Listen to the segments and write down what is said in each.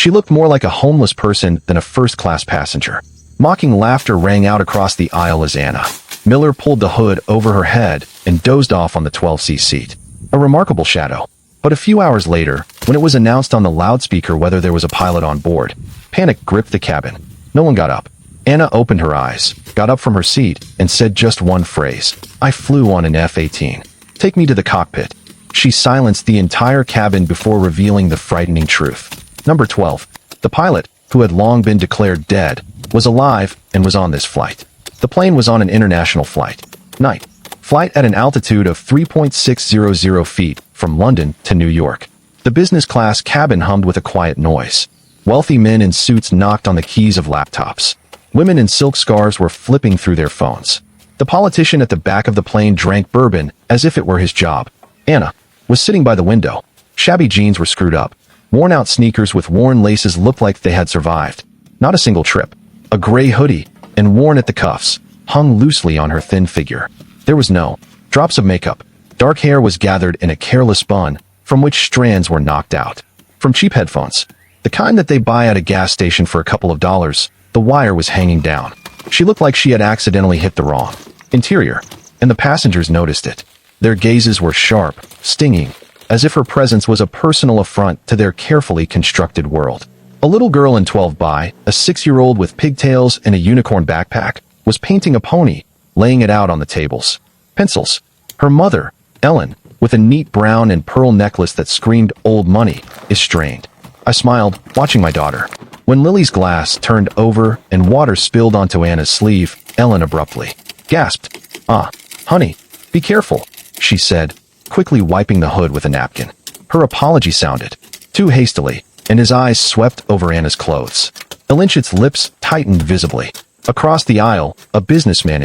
She looked more like a homeless person than a first-class passenger. Mocking laughter rang out across the aisle as Anna Miller pulled the hood over her head and dozed off on the 12C seat. A remarkable shadow. But a few hours later, when it was announced on the loudspeaker whether there was a pilot on board, panic gripped the cabin. No one got up. Anna opened her eyes, got up from her seat, and said just one phrase. "I flew on an F-18. Take me to the cockpit." She silenced the entire cabin before revealing the frightening truth. Number 12. The pilot, who had long been declared dead, was alive and was on this flight. The plane was on an international flight. Night. Flight at an altitude of 3.600 feet from London to New York. The business class cabin hummed with a quiet noise. Wealthy men in suits knocked on the keys of laptops. Women in silk scarves were flipping through their phones. The politician at the back of the plane drank bourbon as if it were his job. Anna was sitting by the window. Shabby jeans were screwed up. Worn-out sneakers with worn laces looked like they had survived. Not a single trip. A gray hoodie, and worn at the cuffs, hung loosely on her thin figure. There was no drops of makeup. Dark hair was gathered in a careless bun, from which strands were knocked out. From cheap headphones, the kind that they buy at a gas station for a couple of dollars, the wire was hanging down. She looked like she had accidentally hit the wrong interior, and the passengers noticed it. Their gazes were sharp, stinging, as if her presence was a personal affront to their carefully constructed world. A little girl in 12 by, a 6-year-old with pigtails and a unicorn backpack, was painting a pony, laying it out on the tables. Pencils. Her mother, Ellen, with a neat brown and pearl necklace that screamed old money, is strained. I smiled, watching my daughter. When Lily's glass turned over and water spilled onto Anna's sleeve, Ellen abruptly gasped. "Ah, honey, be careful," she said, quickly wiping the hood with a napkin. Her apology sounded too hastily, and his eyes swept over Anna's clothes. Elinchit's lips tightened visibly. Across the aisle, a businessman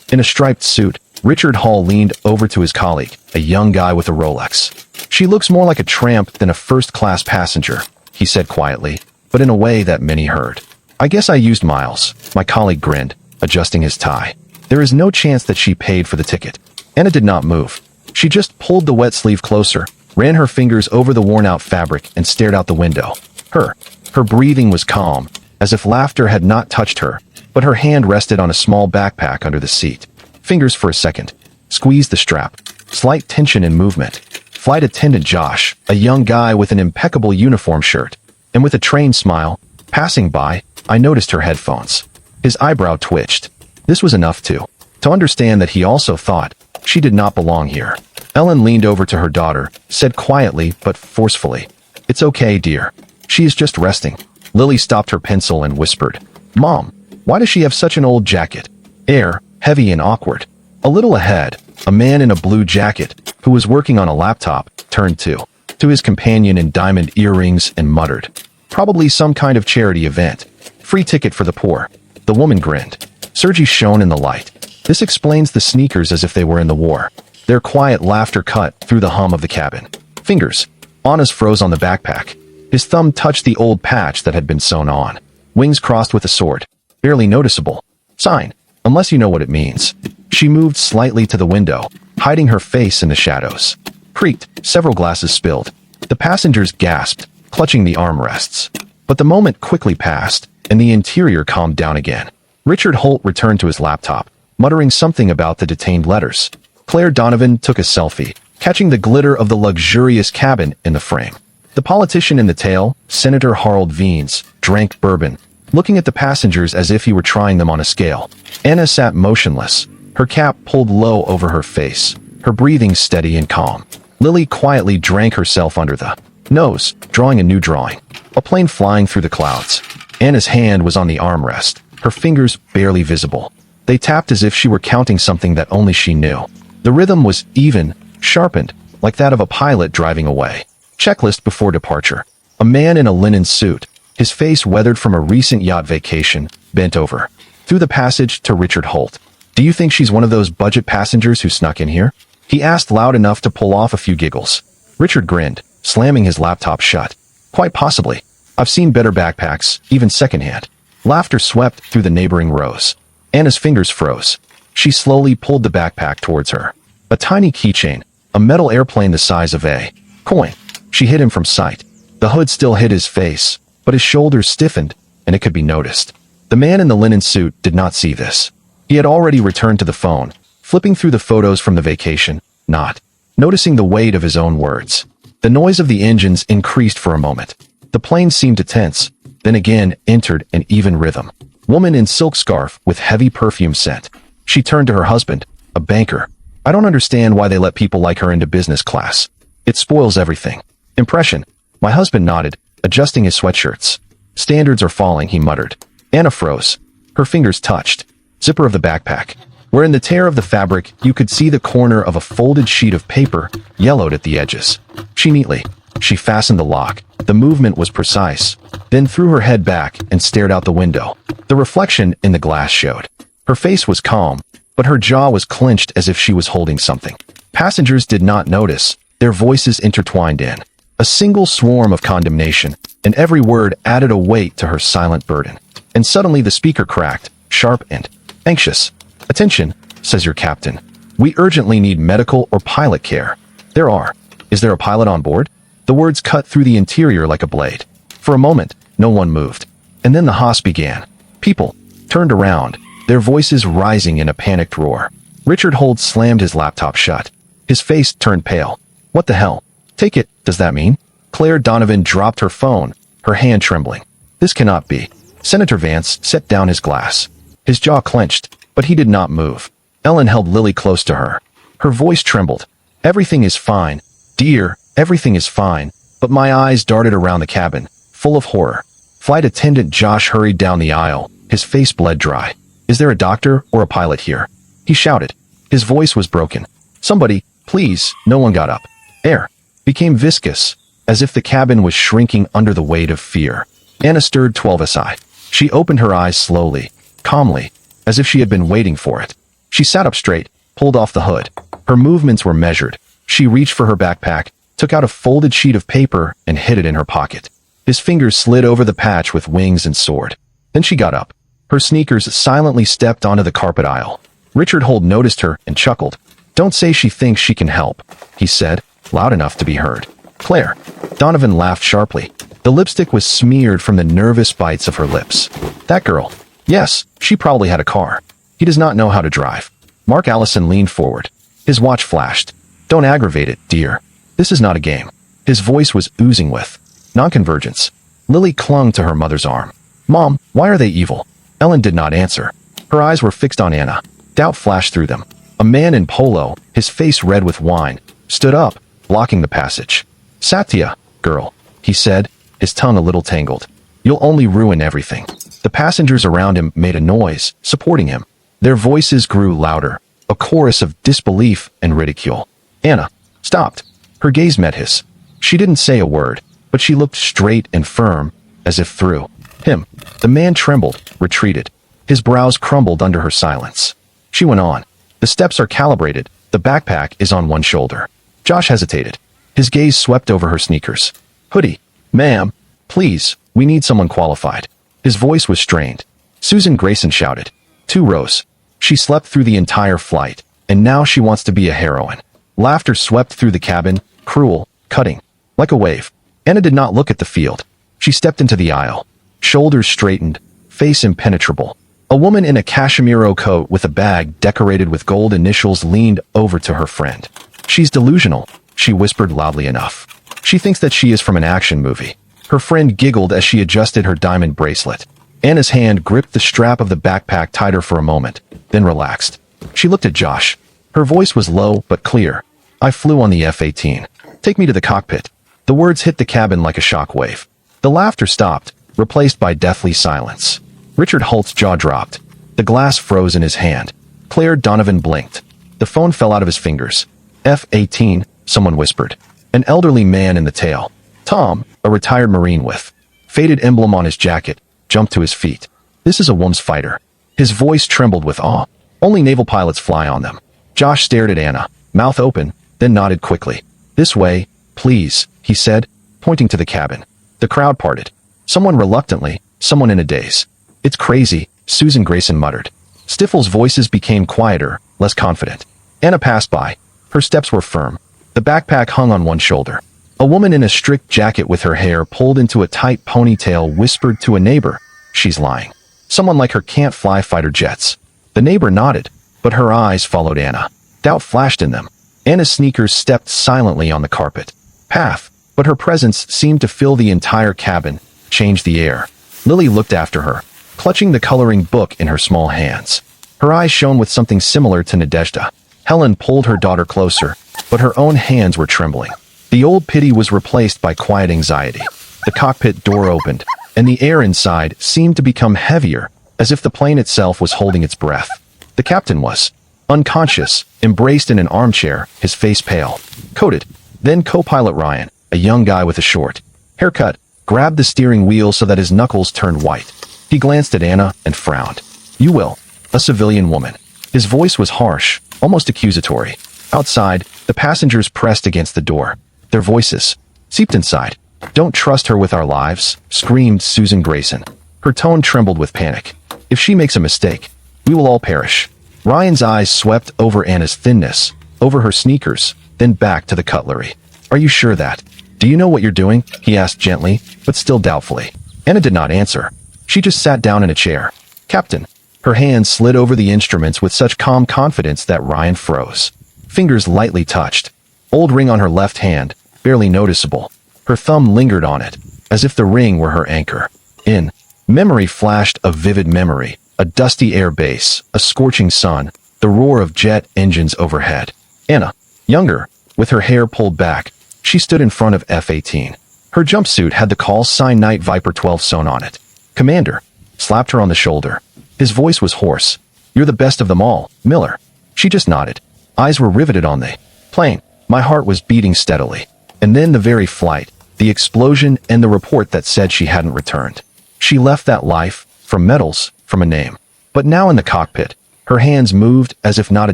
in a striped suit, Richard Hall leaned over to his colleague, a young guy with a Rolex. "She looks more like a tramp than a first-class passenger," he said quietly, but in a way that many heard. "I guess I used miles," my colleague grinned, adjusting his tie. "There is no chance that she paid for the ticket." Anna did not move. She just pulled the wet sleeve closer, ran her fingers over the worn-out fabric, and stared out the window. Her breathing was calm, as if laughter had not touched her, but her hand rested on a small backpack under the seat. Fingers for a second. Squeezed the strap. Slight tension and movement. Flight attendant Josh, a young guy with an impeccable uniform shirt, and with a trained smile, passing by, I noticed her headphones. His eyebrow twitched. This was enough to understand that he also thought she did not belong here. Ellen leaned over to her daughter, said quietly but forcefully, "It's okay, dear. She is just resting." Lily stopped her pencil and whispered, "Mom, why does she have such an old jacket? Air, heavy and awkward." A little ahead, a man in a blue jacket, who was working on a laptop, turned to his companion in diamond earrings and muttered, "Probably some kind of charity event. Free ticket for the poor." The woman grinned. Sergei shone in the light. This explains the sneakers as if they were in the war. Their quiet laughter cut through the hum of the cabin. Fingers. Anna's froze on the backpack. His thumb touched the old patch that had been sewn on. Wings crossed with a sword. Barely noticeable. Sign. Unless you know what it means. She moved slightly to the window, hiding her face in the shadows. Creaked. Several glasses spilled. The passengers gasped, clutching the armrests. But the moment quickly passed, and the interior calmed down again. Richard Holt returned to his laptop, muttering something about the detained letters. Claire Donovan took a selfie, catching the glitter of the luxurious cabin in the frame. The politician in the tail, Senator Harold Veens, drank bourbon, looking at the passengers as if he were trying them on a scale. Anna sat motionless, her cap pulled low over her face, her breathing steady and calm. Lily quietly drank herself under the nose, drawing a new drawing. A plane flying through the clouds. Anna's hand was on the armrest, her fingers barely visible. They tapped as if she were counting something that only she knew. The rhythm was even, sharpened, like that of a pilot driving away. Checklist before departure. A man in a linen suit, his face weathered from a recent yacht vacation, bent over. Through the passage to Richard Holt. "Do you think she's one of those budget passengers who snuck in here?" he asked loud enough to pull off a few giggles. Richard grinned, slamming his laptop shut. "Quite possibly. I've seen better backpacks, even secondhand." Laughter swept through the neighboring rows. Anna's fingers froze. She slowly pulled the backpack towards her. A tiny keychain, a metal airplane the size of a coin. She hid him from sight. The hood still hid his face, but his shoulders stiffened, and it could be noticed. The man in the linen suit did not see this. He had already returned to the phone, flipping through the photos from the vacation, not noticing the weight of his own words. The noise of the engines increased for a moment. The plane seemed to tense, then again entered an even rhythm. Woman in silk scarf with heavy perfume scent. She turned to her husband, a banker. I don't understand why they let people like her into business class. It spoils everything. Impression. My husband nodded, adjusting his sweatshirts. Standards are falling, he muttered. Anna froze. Her fingers touched. Zipper of the backpack. Where in the tear of the fabric, you could see the corner of a folded sheet of paper, yellowed at the edges. She fastened the lock. The movement was precise, then threw her head back and stared out the window. The reflection in the glass showed. Her face was calm, but her jaw was clenched as if she was holding something. Passengers did not notice, their voices intertwined in. A single swarm of condemnation, and every word added a weight to her silent burden. And suddenly the speaker cracked, sharp and anxious. Attention, says your captain. We urgently need medical or pilot care. There are. Is there a pilot on board? The words cut through the interior like a blade. For a moment, no one moved. And then the hoss began. People turned around, their voices rising in a panicked roar. Richard Holt slammed his laptop shut. His face turned pale. What the hell? Take it, does that mean? Claire Donovan dropped her phone, her hand trembling. This cannot be. Senator Vance set down his glass. His jaw clenched, but he did not move. Ellen held Lily close to her. Her voice trembled. Everything is fine. Dear, everything is fine. But my eyes darted around the cabin, full of horror. Flight attendant Josh hurried down the aisle. His face bled dry. Is there a doctor or a pilot here? He shouted. His voice was broken. Somebody, please. No one got up. Air became viscous, as if the cabin was shrinking under the weight of fear. Anna stirred 12SI. She opened her eyes slowly, calmly, as if she had been waiting for it. She sat up straight, pulled off the hood. Her movements were measured. She reached for her backpack, took out a folded sheet of paper, and hid it in her pocket. His fingers slid over the patch with wings and soared. Then she got up. Her sneakers silently stepped onto the carpet aisle. Richard Holt noticed her and chuckled. Don't say she thinks she can help, he said, loud enough to be heard. Claire. Donovan laughed sharply. The lipstick was smeared from the nervous bites of her lips. That girl. Yes, she probably had a car. He does not know how to drive. Mark Allison leaned forward. His watch flashed. Don't aggravate it, dear. This is not a game. His voice was oozing with non-convergence. Lily clung to her mother's arm. Mom, why are they evil? Ellen did not answer. Her eyes were fixed on Anna. Doubt flashed through them. A man in polo, his face red with wine, stood up, blocking the passage. Satya, girl, he said, his tongue a little tangled. You'll only ruin everything. The passengers around him made a noise, supporting him. Their voices grew louder, a chorus of disbelief and ridicule. Anna stopped. Her gaze met his. She didn't say a word, but she looked straight and firm, as if through him. The man trembled, retreated. His brows crumbled under her silence. She went on. The steps are calibrated. The backpack is on one shoulder. Josh hesitated. His gaze swept over her sneakers. Hoodie. Ma'am, please, we need someone qualified. His voice was strained. Susan Grayson shouted. 2 rows. She slept through the entire flight, and now she wants to be a heroine. Laughter swept through the cabin, cruel, cutting, like a wave. Anna did not look at the field. She stepped into the aisle. Shoulders straightened, face impenetrable. A woman in a cashmere coat with a bag decorated with gold initials leaned over to her friend. She's delusional, she whispered loudly enough. She thinks that she is from an action movie. Her friend giggled as she adjusted her diamond bracelet. Anna's hand gripped the strap of the backpack tighter for a moment, then relaxed. She looked at Josh. Her voice was low but clear. I flew on the F-18. Take me to the cockpit. The words hit the cabin like a shockwave. The laughter stopped, replaced by deathly silence. Richard Holt's jaw dropped. The glass froze in his hand. Claire Donovan blinked. The phone fell out of his fingers. F-18, someone whispered. An elderly man in the tail. Tom, a retired Marine with faded emblem on his jacket, jumped to his feet. This is a woman's fighter. His voice trembled with awe. Only naval pilots fly on them. Josh stared at Anna, mouth open, then nodded quickly. This way, please, he said, pointing to the cabin. The crowd parted. Someone reluctantly, someone in a daze. It's crazy, Susan Grayson muttered. Stiffel's voices became quieter, less confident. Anna passed by. Her steps were firm. The backpack hung on one shoulder. A woman in a strict jacket with her hair pulled into a tight ponytail whispered to a neighbor, "She's lying. Someone like her can't fly fighter jets." The neighbor nodded, but her eyes followed Anna. Doubt flashed in them. Anna's sneakers stepped silently on the carpet path, but her presence seemed to fill the entire cabin, change the air. Lily looked after her, clutching the coloring book in her small hands. Her eyes shone with something similar to Nadezhda. Helen pulled her daughter closer, but her own hands were trembling. The old pity was replaced by quiet anxiety. The cockpit door opened, and the air inside seemed to become heavier, as if the plane itself was holding its breath. The captain was unconscious, embraced in an armchair, his face pale, coated. Then co-pilot Ryan, a young guy with a short haircut, grabbed the steering wheel so that his knuckles turned white. He glanced at Anna and frowned. "You will." A civilian woman. His voice was harsh, almost accusatory. Outside, the passengers pressed against the door. Their voices seeped inside. "Don't trust her with our lives," screamed Susan Grayson. Her tone trembled with panic. "If she makes a mistake, we will all perish." Ryan's eyes swept over Anna's thinness, over her sneakers, then back to the cutlery. "Are you sure that? Do you know what you're doing?" he asked gently, but still doubtfully. Anna did not answer. She just sat down in a chair. "Captain." Her hands slid over the instruments with such calm confidence that Ryan froze. Fingers lightly touched. Old ring on her left hand, barely noticeable. Her thumb lingered on it, as if the ring were her anchor. In memory flashed a vivid memory. A dusty air base, a scorching sun, the roar of jet engines overhead. Anna, younger, with her hair pulled back, she stood in front of F-18. Her jumpsuit had the call sign Night Viper 12 sewn on it. "Commander," slapped her on the shoulder. His voice was hoarse. "You're the best of them all, Miller." She just nodded. Eyes were riveted on the plane. My heart was beating steadily. And then the very flight, the explosion and the report that said she hadn't returned. She left that life, from medals, from a name. But now in the cockpit, her hands moved as if not a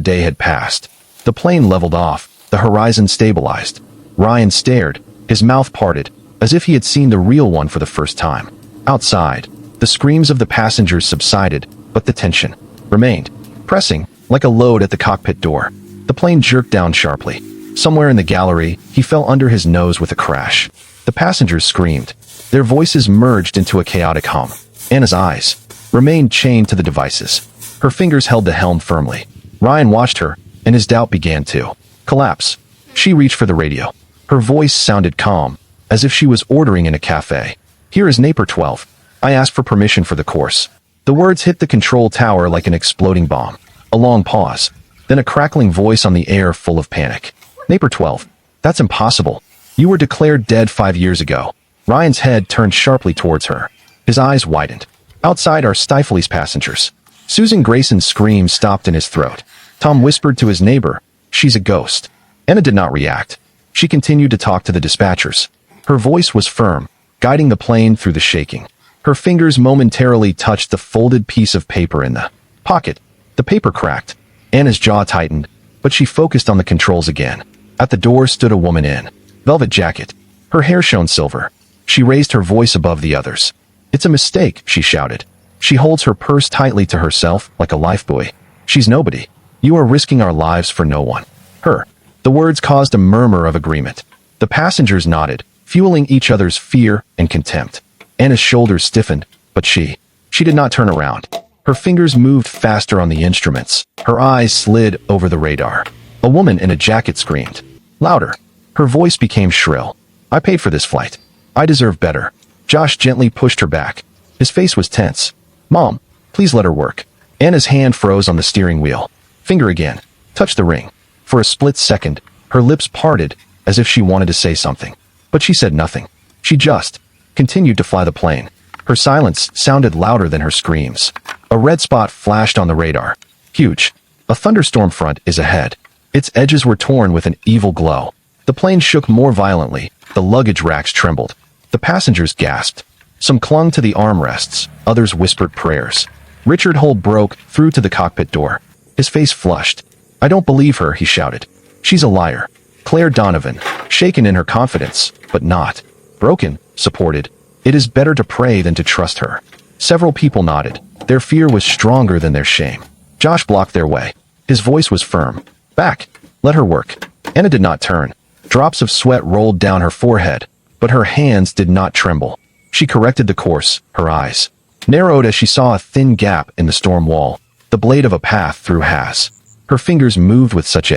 day had passed. The plane leveled off, the horizon stabilized. Ryan stared, his mouth parted, as if he had seen the real one for the first time. Outside, the screams of the passengers subsided, but the tension remained, pressing like a load at the cockpit door. The plane jerked down sharply. Somewhere in the gallery, he fell under his nose with a crash. The passengers screamed. Their voices merged into a chaotic hum. Anna's eyes remained chained to the devices. Her fingers held the helm firmly. Ryan watched her, and his doubt began to collapse. She reached for the radio. Her voice sounded calm, as if she was ordering in a cafe. "Here is Naper 12. I asked for permission for the course." The words hit the control tower like an exploding bomb. A long pause, then a crackling voice on the air full of panic. "Naper 12. That's impossible. You were declared dead 5 years ago." Ryan's head turned sharply towards her. His eyes widened. Outside are Stifley's passengers. Susan Grayson's scream stopped in his throat. Tom whispered to his neighbor, "She's a ghost." Anna did not react. She continued to talk to the dispatchers. Her voice was firm, guiding the plane through the shaking. Her fingers momentarily touched the folded piece of paper in the pocket. The paper cracked. Anna's jaw tightened, but she focused on the controls again. At the door stood a woman in velvet jacket. Her hair shone silver. She raised her voice above the others. "It's a mistake," she shouted. She holds her purse tightly to herself like a lifebuoy. "She's nobody. You are risking our lives for no one." Her. The words caused a murmur of agreement. The passengers nodded, fueling each other's fear and contempt. Anna's shoulders stiffened, but she did not turn around. Her fingers moved faster on the instruments. Her eyes slid over the radar. A woman in a jacket screamed. Louder. Her voice became shrill. "I paid for this flight. I deserve better." Josh gently pushed her back. His face was tense. "Mom, please let her work." Anna's hand froze on the steering wheel. Finger again. Touched the ring. For a split second, her lips parted, as if she wanted to say something. But she said nothing. She just continued to fly the plane. Her silence sounded louder than her screams. A red spot flashed on the radar. Huge. A thunderstorm front is ahead. Its edges were torn with an evil glow. The plane shook more violently. The luggage racks trembled. The passengers gasped. Some clung to the armrests. Others whispered prayers. Richard Hull broke through to the cockpit door. His face flushed. "I don't believe her," he shouted. "She's a liar." Claire Donovan, shaken in her confidence, but not broken, supported. "It is better to pray than to trust her." Several people nodded. Their fear was stronger than their shame. Josh blocked their way. His voice was firm. "Back. Let her work." Anna did not turn. Drops of sweat rolled down her forehead, but her hands did not tremble. She corrected the course, her eyes narrowed as she saw a thin gap in the storm wall, the blade of a path through has. Her fingers moved with such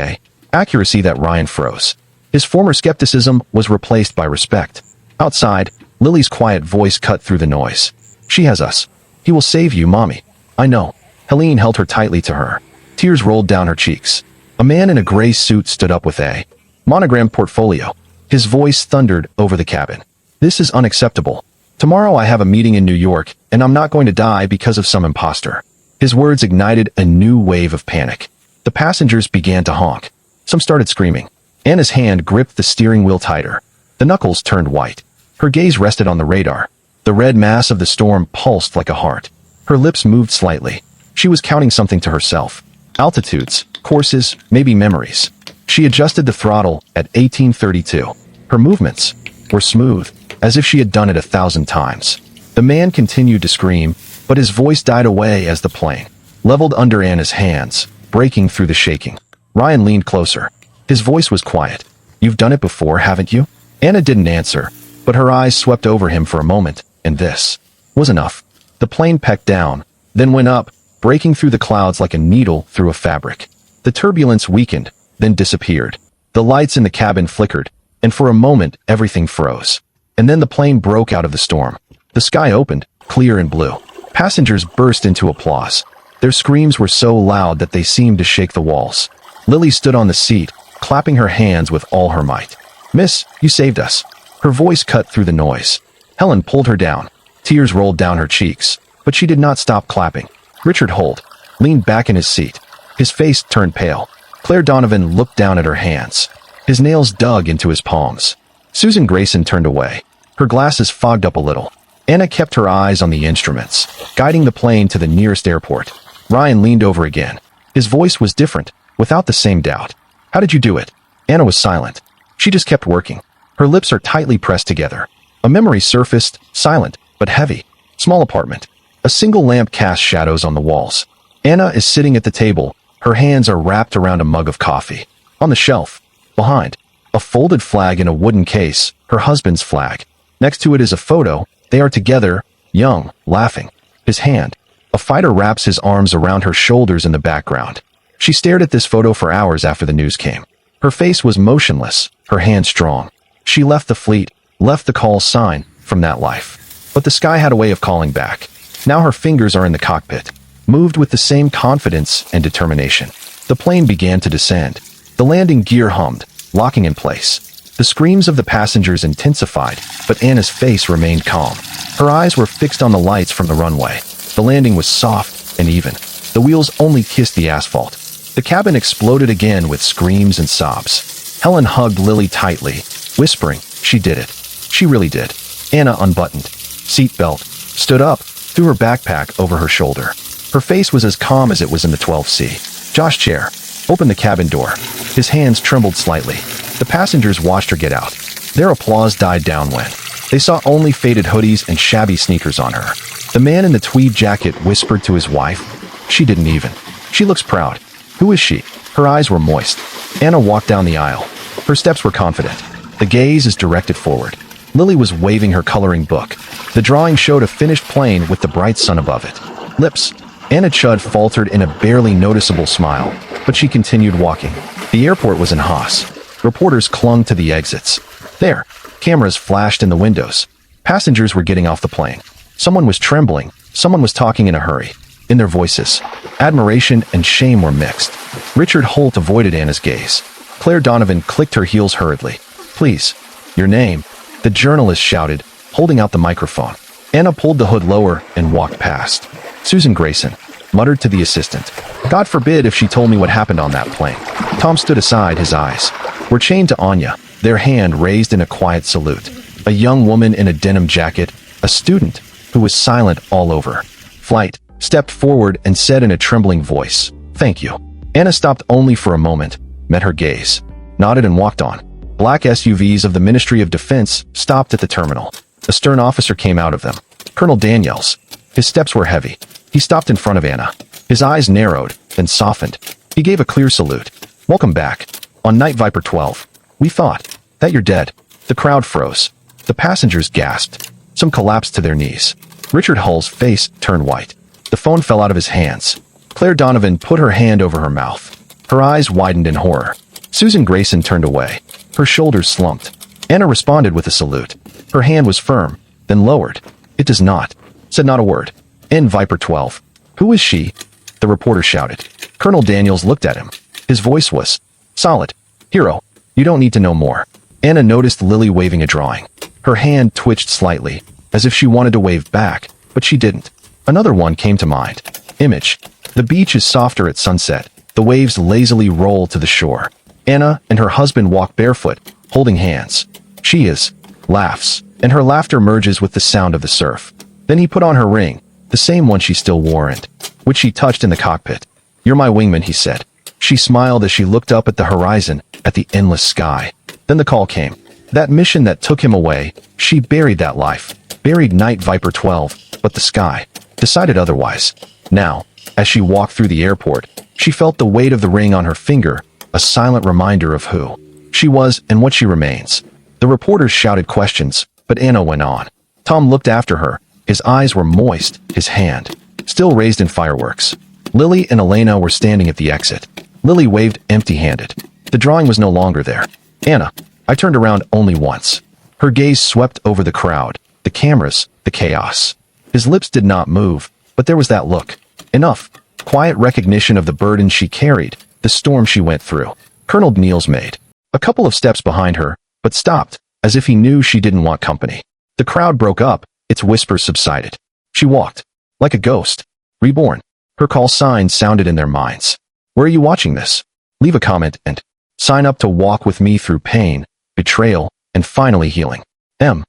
accuracy that Ryan froze. His former skepticism was replaced by respect. Outside, Lily's quiet voice cut through the noise. She has us. He will save you, Mommy. I know. Helene held her tightly to her. Tears rolled down her cheeks. A man in a gray suit stood up with a monogrammed portfolio. His voice thundered over the cabin. This is unacceptable. Tomorrow I have a meeting in New York, and I'm not going to die because of some imposter. His words ignited a new wave of panic. The passengers began to honk. Some started screaming. Anna's hand gripped the steering wheel tighter. The knuckles turned white. Her gaze rested on the radar. The red mass of the storm pulsed like a heart. Her lips moved slightly. She was counting something to herself. Altitudes, courses, maybe memories. She adjusted the throttle at 1832. Her movements were smooth, as if she had done it 1,000 times. The man continued to scream, but his voice died away as the plane leveled under Anna's hands, breaking through the shaking. Ryan leaned closer. His voice was quiet. You've done it before, haven't you? Anna didn't answer, but her eyes swept over him for a moment, and this was enough. The plane pecked down, then went up, breaking through the clouds like a needle through a fabric. The turbulence weakened, then disappeared. The lights in the cabin flickered, and for a moment everything froze. And then the plane broke out of the storm. The sky opened, clear and blue. Passengers burst into applause. Their screams were so loud that they seemed to shake the walls. Lily stood on the seat, clapping her hands with all her might. Miss, you saved us. Her voice cut through the noise. Helen pulled her down. Tears rolled down her cheeks, but she did not stop clapping. Richard Holt leaned back in his seat. His face turned pale. Claire Donovan looked down at her hands. His nails dug into his palms. Susan Grayson turned away. Her glasses fogged up a little. Anna kept her eyes on the instruments, guiding the plane to the nearest airport. Ryan leaned over again. His voice was different, without the same doubt. How did you do it? Anna was silent. She just kept working. Her lips are tightly pressed together. A memory surfaced, silent, but heavy. Small apartment. A single lamp cast shadows on the walls. Anna is sitting at the table. Her hands are wrapped around a mug of coffee. On the shelf, behind, a folded flag in a wooden case, her husband's flag. Next to it is a photo. They are together, young, laughing. His hand. A fighter wraps his arms around her shoulders in the background. She stared at this photo for hours after the news came. Her face was motionless, her hand strong. She left the fleet, left the call sign from that life. But the sky had a way of calling back. Now her fingers are in the cockpit, moved with the same confidence and determination. The plane began to descend. The landing gear hummed, locking in place. The screams of the passengers intensified, but Anna's face remained calm. Her eyes were fixed on the lights from the runway. The landing was soft and even. The wheels only kissed the asphalt. The cabin exploded again with screams and sobs. Helen hugged Lily tightly, whispering, she did it. She really did. Anna unbuttoned. Seatbelt. Stood up, threw her backpack over her shoulder. Her face was as calm as it was in the 12C. Josh Chair opened the cabin door. His hands trembled slightly. The passengers watched her get out. Their applause died down when they saw only faded hoodies and shabby sneakers on her. The man in the tweed jacket whispered to his wife, she didn't even. She looks proud. Who is she? Her eyes were moist. Anna walked down the aisle. Her steps were confident. The gaze is directed forward. Lily was waving her coloring book. The drawing showed a finished plane with the bright sun above it. Lips. Anna Chudd faltered in a barely noticeable smile, but she continued walking. The airport was in Haas. Reporters clung to the exits. There, cameras flashed in the windows. Passengers were getting off the plane. Someone was trembling. Someone was talking in a hurry. In their voices, admiration and shame were mixed. Richard Holt avoided Anna's gaze. Claire Donovan clicked her heels hurriedly. Please, your name, the journalist shouted, holding out the microphone. Anna pulled the hood lower and walked past. Susan Grayson muttered to the assistant. God forbid if she told me what happened on that plane. Tom stood aside, his eyes were chained to Anya, their hand raised in a quiet salute. A young woman in a denim jacket, a student, who was silent all over. Flight stepped forward and said in a trembling voice, thank you. Anna stopped only for a moment, met her gaze, nodded and walked on. Black SUVs of the Ministry of Defense stopped at the terminal. A stern officer came out of them. Colonel Daniels. His steps were heavy. He stopped in front of Anna. His eyes narrowed, then softened. He gave a clear salute. Welcome back. On Night Viper 12. We thought That you're dead. The crowd froze. The passengers gasped. Some collapsed to their knees. Richard Hull's face turned white. The phone fell out of his hands. Claire Donovan put her hand over her mouth. Her eyes widened in horror. Susan Grayson turned away. Her shoulders slumped. Anna responded with a salute. Her hand was firm, then lowered. "It does not," said not a word. "In Viper 12. Who is she?" the reporter shouted. Colonel Daniels looked at him. His voice was solid. "Hero, you don't need to know more." Anna noticed Lily waving a drawing. Her hand twitched slightly, as if she wanted to wave back, but she didn't. Another one came to mind. Image. The beach is softer at sunset. The waves lazily roll to the shore. Anna and her husband walk barefoot, holding hands. She laughs, and her laughter merges with the sound of the surf. Then he put on her ring, the same one she still wore and which she touched in the cockpit. "You're my wingman," he said. She smiled as she looked up at the horizon, at the endless sky. Then the call came. That mission that took him away, she buried that life. Buried Night Viper 12, but the sky decided otherwise. Now, as she walked through the airport, she felt the weight of the ring on her finger, a silent reminder of who she was and what she remains. The reporters shouted questions, but Anna went on. Tom looked after her. His eyes were moist, his hand still raised in fireworks. Lily and Elena were standing at the exit. Lily waved empty-handed. The drawing was no longer there. "Anna." I turned around only once. Her gaze swept over the crowd, the cameras, the chaos. His lips did not move, but there was that look. Enough. Quiet recognition of the burden she carried, the storm she went through. Colonel Daniels made a couple of steps behind her, but stopped, as if he knew she didn't want company. The crowd broke up, its whispers subsided. She walked. Like a ghost. Reborn. Her call sign sounded in their minds. Where are you watching this? Leave a comment and sign up to walk with me through pain, betrayal, and finally healing. M.